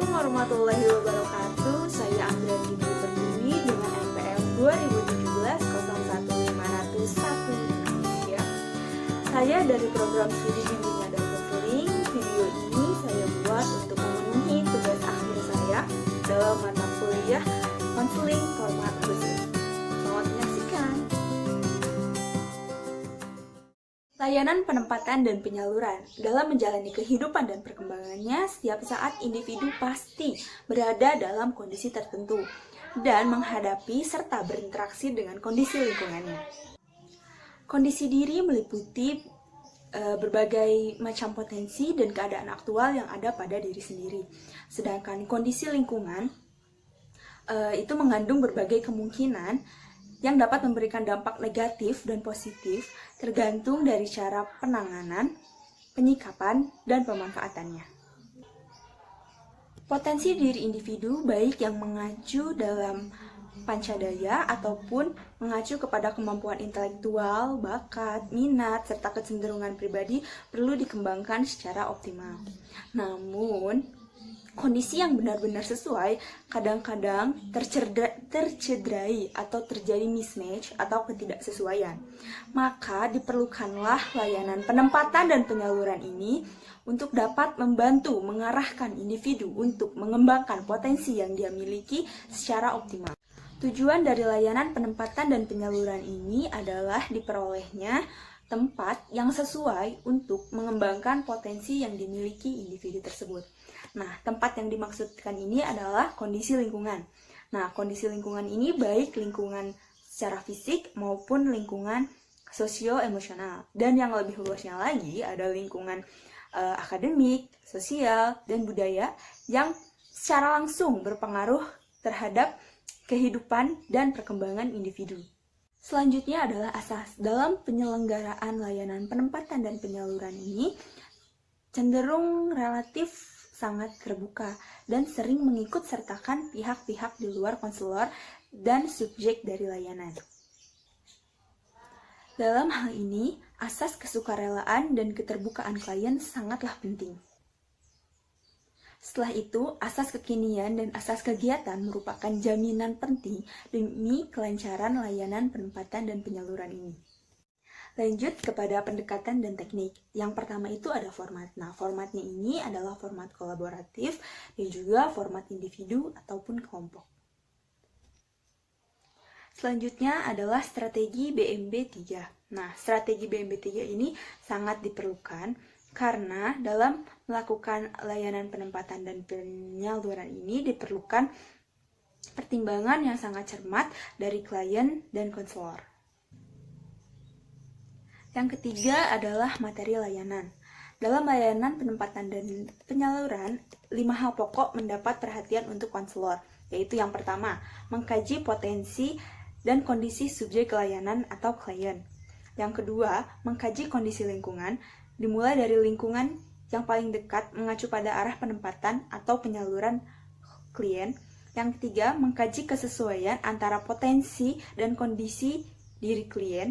Assalamualaikum warahmatullahi wabarakatuh. Saya Andrea Dini Pertiwi dengan NPM 2017 01 501 ya. Saya dari program studi bimbingan dan konseling. Video ini saya buat untuk memenuhi tugas akhir saya dalam mata kuliah konseling format khusus. Selamat menyaksikan. Layanan penempatan dan penyaluran. Dalam menjalani kehidupan dan perkembangannya, setiap saat individu pasti berada dalam kondisi tertentu dan menghadapi serta berinteraksi dengan kondisi lingkungannya. Kondisi diri meliputi berbagai macam potensi dan keadaan aktual yang ada pada diri sendiri. Sedangkan kondisi lingkungan itu mengandung berbagai kemungkinan yang dapat memberikan dampak negatif dan positif tergantung dari cara penanganan, penyikapan, dan pemanfaatannya. Potensi diri individu baik yang mengacu dalam pancadaya ataupun mengacu kepada kemampuan intelektual, bakat, minat, serta kecenderungan pribadi perlu dikembangkan secara optimal. Namun, kondisi yang benar-benar sesuai kadang-kadang tercederai atau terjadi mismatch atau ketidaksesuaian. Maka diperlukanlah layanan penempatan dan penyaluran ini untuk dapat membantu mengarahkan individu untuk mengembangkan potensi yang dia miliki secara optimal. Tujuan dari layanan penempatan dan penyaluran ini adalah diperolehnya tempat yang sesuai untuk mengembangkan potensi yang dimiliki individu tersebut. Nah, tempat yang dimaksudkan ini adalah kondisi lingkungan. Nah, kondisi lingkungan ini baik lingkungan secara fisik maupun lingkungan sosio-emosional. Dan yang lebih luasnya lagi ada lingkungan akademik, sosial, dan budaya yang secara langsung berpengaruh terhadap kehidupan dan perkembangan individu. Selanjutnya adalah asas. Dalam penyelenggaraan layanan penempatan dan penyaluran ini cenderung relatif sangat terbuka dan sering mengikut sertakan pihak-pihak di luar konselor dan subjek dari layanan. Dalam hal ini, asas kesukarelaan dan keterbukaan klien sangatlah penting. Setelah itu, asas kekinian dan asas kegiatan merupakan jaminan penting demi kelancaran layanan penempatan dan penyaluran ini. Lanjut kepada pendekatan dan teknik. Yang pertama itu ada format. Nah, formatnya ini adalah format kolaboratif dan juga format individu ataupun kelompok. Selanjutnya adalah strategi BMB3. Nah, strategi BMB3 ini sangat diperlukan karena dalam melakukan layanan penempatan dan penyaluran ini diperlukan pertimbangan yang sangat cermat dari klien dan konselor. Yang ketiga adalah materi layanan. Dalam layanan penempatan dan penyaluran, 5 hal pokok mendapat perhatian untuk konselor, yaitu yang pertama, mengkaji potensi dan kondisi subjek layanan atau klien. Yang kedua, mengkaji kondisi lingkungan, dimulai dari lingkungan yang paling dekat mengacu pada arah penempatan atau penyaluran klien. Yang ketiga, mengkaji kesesuaian antara potensi dan kondisi diri klien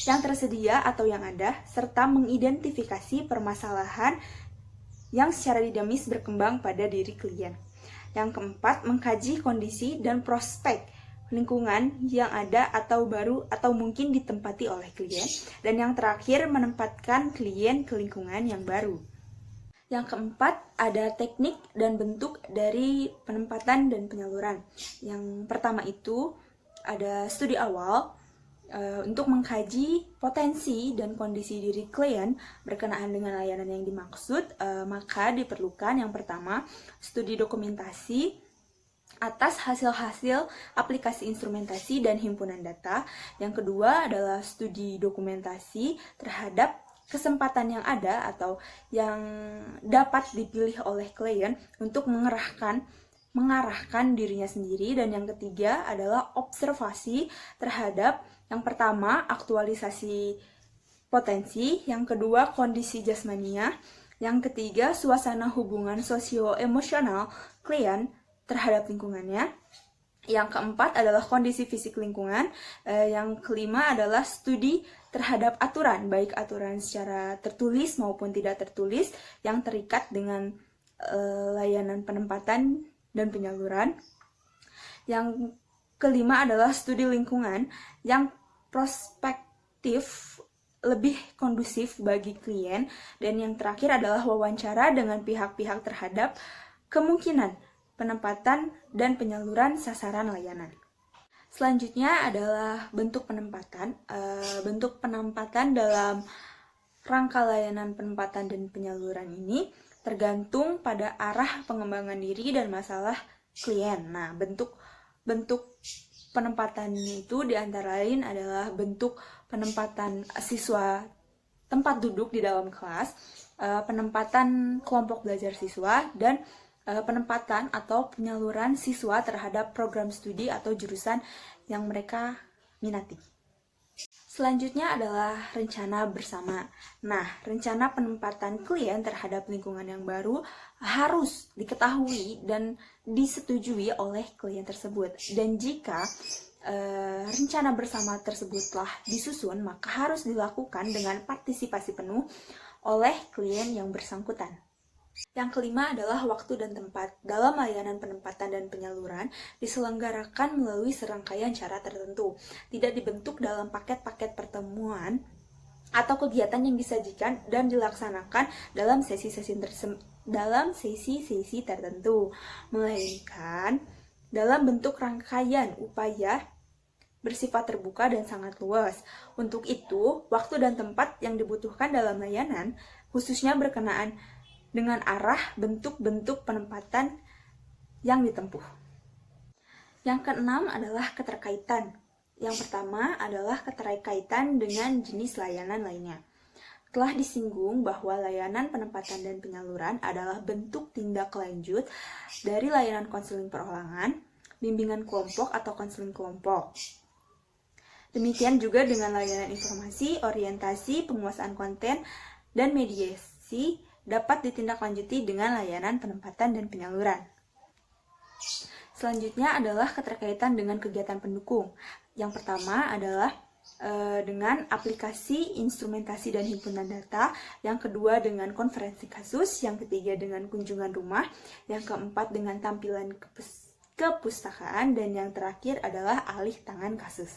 yang tersedia atau yang ada, serta mengidentifikasi permasalahan yang secara dinamis berkembang pada diri klien. Yang keempat, mengkaji kondisi dan prospek lingkungan yang ada atau baru atau mungkin ditempati oleh klien. Dan yang terakhir, menempatkan klien ke lingkungan yang baru. Yang keempat, ada teknik dan bentuk dari penempatan dan penyaluran. Yang pertama itu ada studi awal, untuk mengkaji potensi dan kondisi diri klien berkenaan dengan layanan yang dimaksud, maka diperlukan yang pertama, studi dokumentasi atas hasil-hasil aplikasi instrumentasi dan himpunan data. Yang kedua adalah studi dokumentasi terhadap kesempatan yang ada atau yang dapat dipilih oleh klien untuk mengarahkan dirinya sendiri. Dan yang ketiga adalah observasi terhadap yang pertama, aktualisasi potensi. Yang kedua, kondisi jasmania. Yang ketiga, suasana hubungan sosio-emosional klien terhadap lingkungannya. Yang keempat adalah kondisi fisik lingkungan. Yang kelima adalah studi terhadap aturan, baik aturan secara tertulis maupun tidak tertulis yang terikat dengan layanan penempatan dan penyaluran. Yang kelima adalah studi lingkungan yang prospektif, lebih kondusif bagi klien. Dan yang terakhir adalah wawancara dengan pihak-pihak terhadap kemungkinan penempatan dan penyaluran sasaran layanan. Selanjutnya adalah bentuk penempatan. Bentuk penempatan dalam rangka layanan penempatan dan penyaluran ini tergantung pada arah pengembangan diri dan masalah klien. Nah, bentuk penempatan itu diantara lain adalah bentuk penempatan siswa tempat duduk di dalam kelas, penempatan kelompok belajar siswa, dan penempatan atau penyaluran siswa terhadap program studi atau jurusan yang mereka minati. Selanjutnya adalah rencana bersama. Nah, rencana penempatan klien terhadap lingkungan yang baru harus diketahui dan disetujui oleh klien tersebut. Dan jika rencana bersama tersebut telah disusun, maka harus dilakukan dengan partisipasi penuh oleh klien yang bersangkutan. Yang kelima adalah waktu dan tempat. Dalam layanan penempatan dan penyaluran diselenggarakan melalui serangkaian cara tertentu. Tidak dibentuk dalam paket-paket pertemuan atau kegiatan yang disajikan dan dilaksanakan dalam sesi-sesi tertentu, melainkan dalam bentuk rangkaian upaya bersifat terbuka dan sangat luas. Untuk itu, waktu dan tempat yang dibutuhkan dalam layanan khususnya berkenaan dengan arah bentuk-bentuk penempatan yang ditempuh. Yang keenam adalah keterkaitan. Yang pertama adalah keterkaitan dengan jenis layanan lainnya. Telah disinggung bahwa layanan penempatan dan penyaluran adalah bentuk tindak lanjut dari layanan konseling perorangan, bimbingan kelompok atau konseling kelompok. Demikian juga dengan layanan informasi, orientasi, penguasaan konten, dan mediasi dapat ditindaklanjuti dengan layanan penempatan dan penyaluran. Selanjutnya adalah keterkaitan dengan kegiatan pendukung. Yang pertama adalah dengan aplikasi, instrumentasi, dan himpunan data. Yang kedua dengan konferensi kasus. Yang ketiga dengan kunjungan rumah. Yang keempat dengan tampilan kepustakaan. Dan yang terakhir adalah alih tangan kasus.